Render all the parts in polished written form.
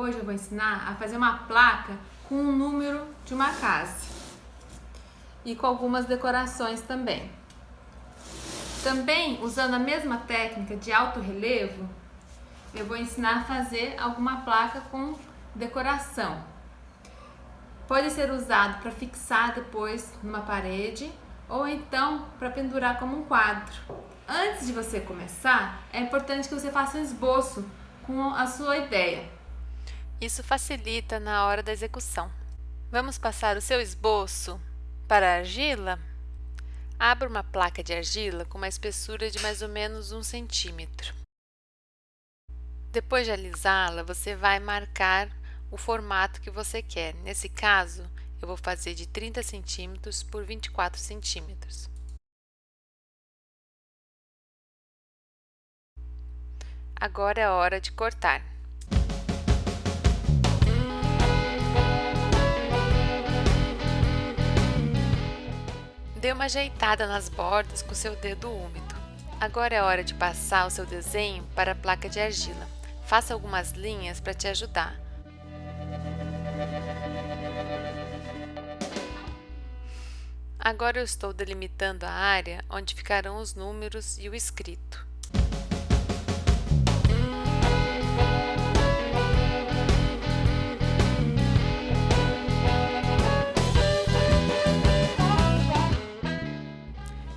Hoje eu vou ensinar a fazer uma placa com o número de uma casa e com algumas decorações também. Também, usando a mesma técnica de alto relevo, eu vou ensinar a fazer alguma placa com decoração. Pode ser usado para fixar depois numa parede ou então para pendurar como um quadro. Antes de você começar, é importante que você faça um esboço com a sua ideia. Isso facilita na hora da execução. Vamos passar o seu esboço para a argila? Abra uma placa de argila com uma espessura de mais ou menos 1 centímetro. Depois de alisá-la, você vai marcar o formato que você quer. Nesse caso, eu vou fazer de 30 centímetros por 24 centímetros. Agora é a hora de cortar. Dê uma ajeitada nas bordas com seu dedo úmido. Agora é hora de passar o seu desenho para a placa de argila. Faça algumas linhas para te ajudar. Agora eu estou delimitando a área onde ficarão os números e o escrito.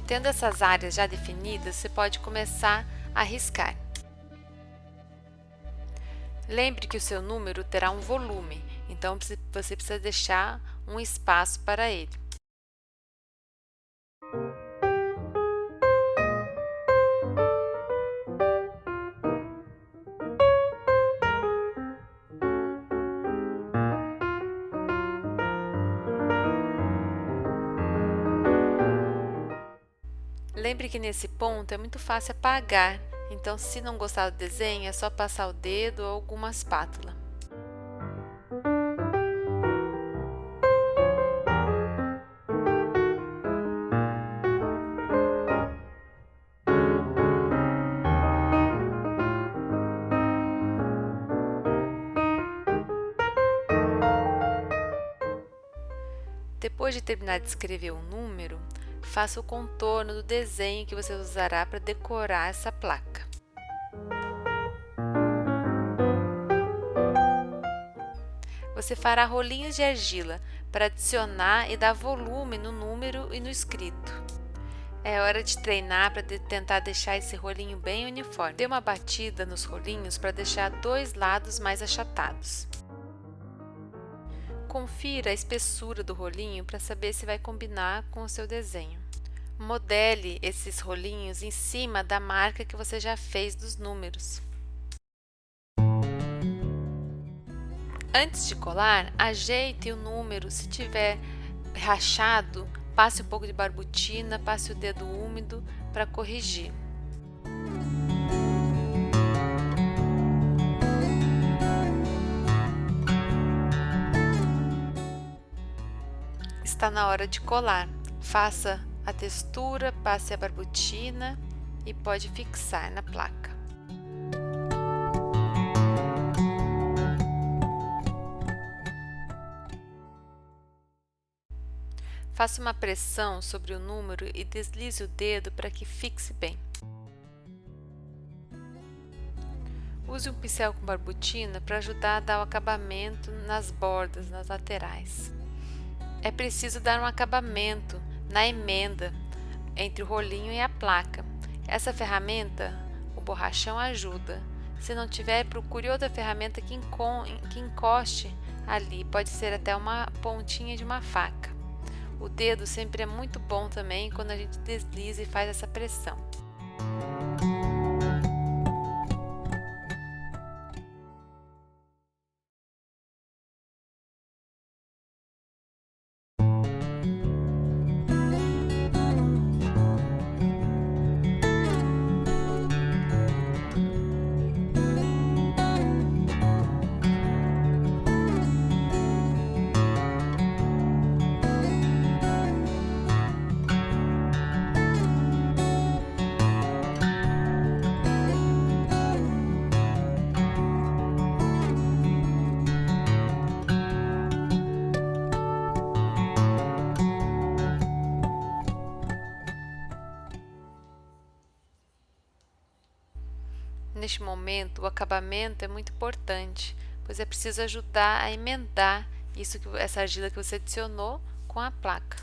Tendo essas áreas já definidas, você pode começar a riscar. Lembre que o seu número terá um volume, então você precisa deixar um espaço para ele. Lembre que nesse ponto é muito fácil apagar, então se não gostar do desenho é só passar o dedo ou alguma espátula. Depois de terminar de escrever um número, faça o contorno do desenho que você usará para decorar essa placa. Você fará rolinhos de argila para adicionar e dar volume no número e no escrito. É hora de treinar para tentar deixar esse rolinho bem uniforme. Dê uma batida nos rolinhos para deixar dois lados mais achatados. Confira a espessura do rolinho para saber se vai combinar com o seu desenho. Modele esses rolinhos em cima da marca que você já fez dos números. Antes de colar, ajeite o número. Se tiver rachado, passe um pouco de barbutina, passe o dedo úmido para corrigir. Está na hora de colar. Faça a textura, passe a barbutina e pode fixar na placa. Faça uma pressão sobre o número e deslize o dedo para que fixe bem. Use um pincel com barbutina para ajudar a dar o acabamento nas bordas, nas laterais. É preciso dar um acabamento na emenda entre o rolinho e a placa. Essa ferramenta, o borrachão, ajuda. Se não tiver, procure outra ferramenta que encoste ali, pode ser até uma pontinha de uma faca. O dedo sempre é muito bom também quando a gente desliza e faz essa pressão. Neste momento, o acabamento é muito importante, pois é preciso ajudar a emendar essa argila que você adicionou com a placa.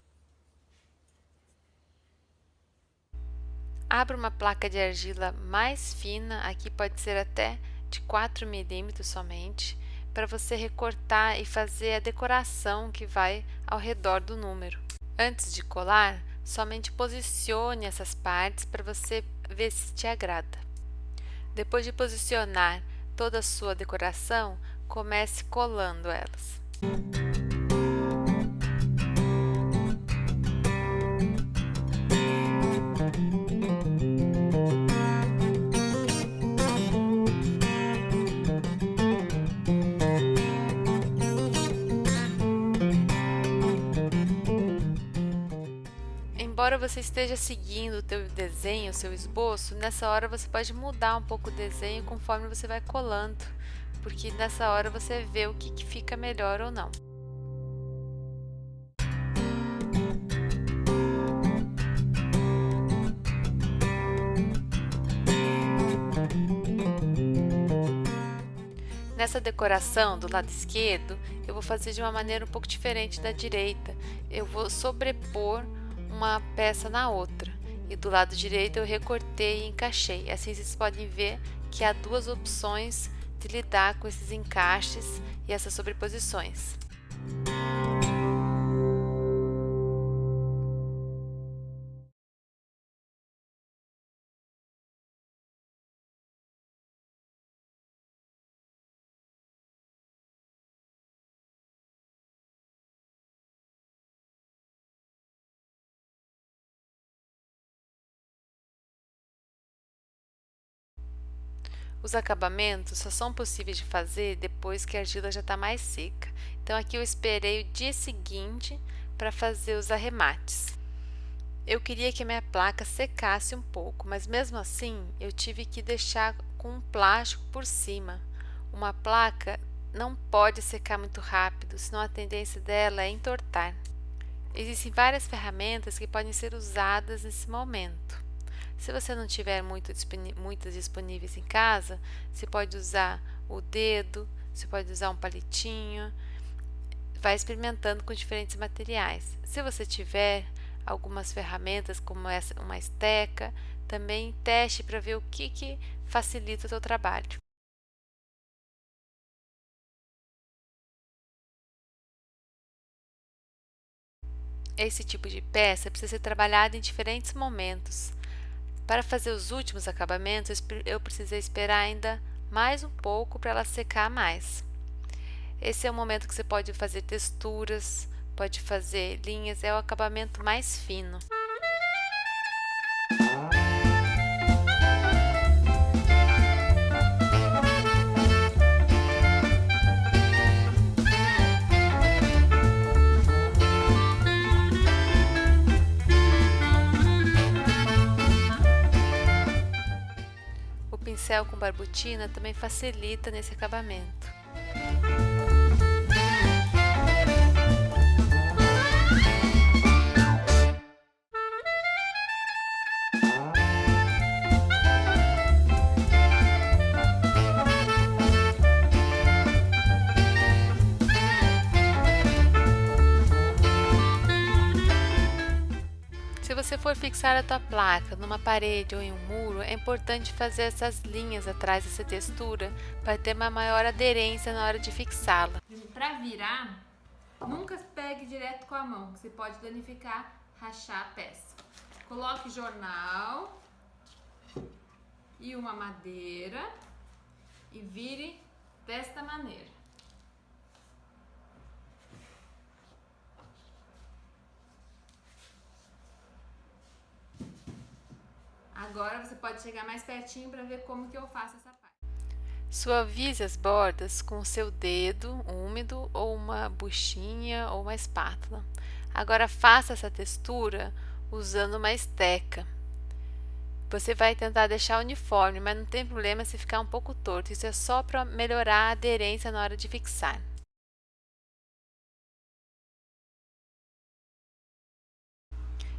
Abra uma placa de argila mais fina, aqui pode ser até de 4 milímetros somente, para você recortar e fazer a decoração que vai ao redor do número. Antes de colar, somente posicione essas partes para você ver se te agrada. Depois de posicionar toda a sua decoração, comece colando elas. Embora você esteja seguindo o teu desenho, o seu esboço, nessa hora você pode mudar um pouco o desenho conforme você vai colando, porque nessa hora você vê o que fica melhor ou não. Nessa decoração do lado esquerdo, eu vou fazer de uma maneira um pouco diferente da direita. Eu vou sobrepor uma peça na outra e do lado direito eu recortei e encaixei. Assim vocês podem ver que há duas opções de lidar com esses encaixes e essas sobreposições. Os acabamentos só são possíveis de fazer depois que a argila já está mais seca. Então aqui eu esperei o dia seguinte para fazer os arremates. Eu queria que a minha placa secasse um pouco, mas mesmo assim eu tive que deixar com um plástico por cima. Uma placa não pode secar muito rápido, senão a tendência dela é entortar. Existem várias ferramentas que podem ser usadas nesse momento. Se você não tiver muitas disponíveis em casa, você pode usar o dedo, você pode usar um palitinho, vai experimentando com diferentes materiais. Se você tiver algumas ferramentas como uma esteca, também teste para ver o que facilita o seu trabalho. Esse tipo de peça precisa ser trabalhado em diferentes momentos. Para fazer os últimos acabamentos, eu precisei esperar ainda mais um pouco para ela secar mais. Esse é o momento que você pode fazer texturas, pode fazer linhas, é o acabamento mais fino. O pincel com barbotina também facilita nesse acabamento. Se você for fixar a tua placa numa parede ou em um muro, é importante fazer essas linhas atrás dessa textura para ter uma maior aderência na hora de fixá-la. Para virar, nunca pegue direto com a mão, que você pode danificar, rachar a peça. Coloque jornal e uma madeira e vire desta maneira. Agora você pode chegar mais pertinho para ver como que eu faço essa parte. Suavize as bordas com o seu dedo úmido ou uma buchinha ou uma espátula. Agora faça essa textura usando uma esteca. Você vai tentar deixar uniforme, mas não tem problema se ficar um pouco torto. Isso é só para melhorar a aderência na hora de fixar.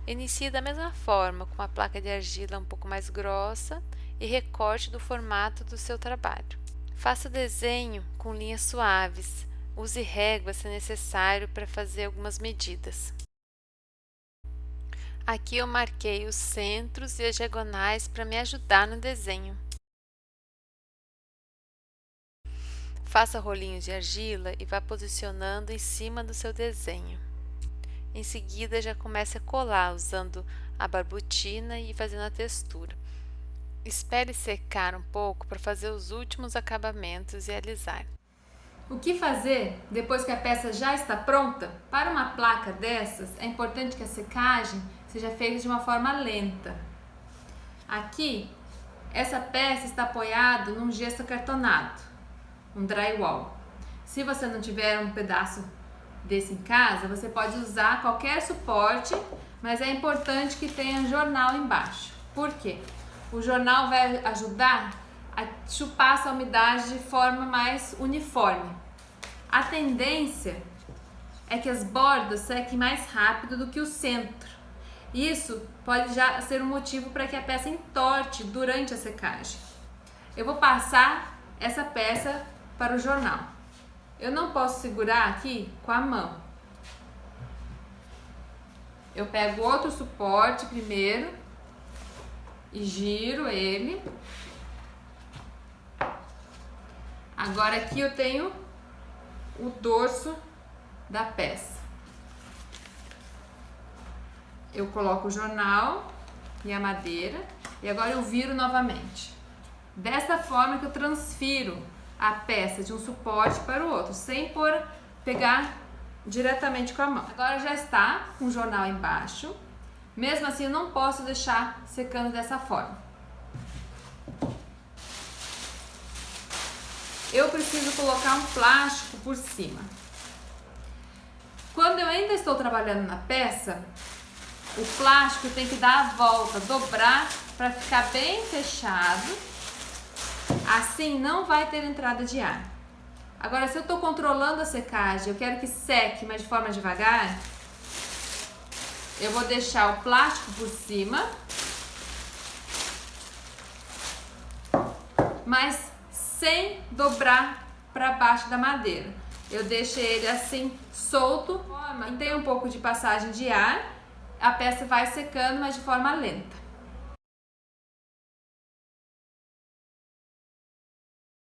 Inicie da mesma forma, com uma placa de argila um pouco mais grossa e recorte do formato do seu trabalho. Faça o desenho com linhas suaves. Use régua se necessário para fazer algumas medidas. Aqui eu marquei os centros e as diagonais para me ajudar no desenho. Faça rolinhos de argila e vá posicionando em cima do seu desenho. Em seguida, já comece a colar usando a barbotina e fazendo a textura. Espere secar um pouco para fazer os últimos acabamentos e alisar. O que fazer depois que a peça já está pronta? Para uma placa dessas, é importante que a secagem seja feita de uma forma lenta. Aqui, essa peça está apoiada num gesso acartonado, um drywall. Se você não tiver um pedaço desse em casa, você pode usar qualquer suporte, mas é importante que tenha jornal embaixo. Por quê? O jornal vai ajudar a chupar essa umidade de forma mais uniforme. A tendência é que as bordas sequem mais rápido do que o centro. Isso pode já ser um motivo para que a peça entorte durante a secagem. Eu vou passar essa peça para o jornal. Eu não posso segurar aqui com a mão. Eu pego outro suporte primeiro e giro ele. Agora aqui eu tenho o dorso da peça. Eu coloco o jornal e a madeira e agora eu viro novamente. Dessa forma que eu transfiro a peça de um suporte para o outro, sem pegar diretamente com a mão. Agora já está com o jornal embaixo. Mesmo assim, eu não posso deixar secando dessa forma. Eu preciso colocar um plástico por cima. Quando eu ainda estou trabalhando na peça, o plástico tem que dar a volta, dobrar para ficar bem fechado. Assim não vai ter entrada de ar. Agora, se eu estou controlando a secagem, eu quero que seque, mas de forma devagar, eu vou deixar o plástico por cima, mas sem dobrar para baixo da madeira. Eu deixo ele assim solto, e tem um pouco de passagem de ar, a peça vai secando, mas de forma lenta.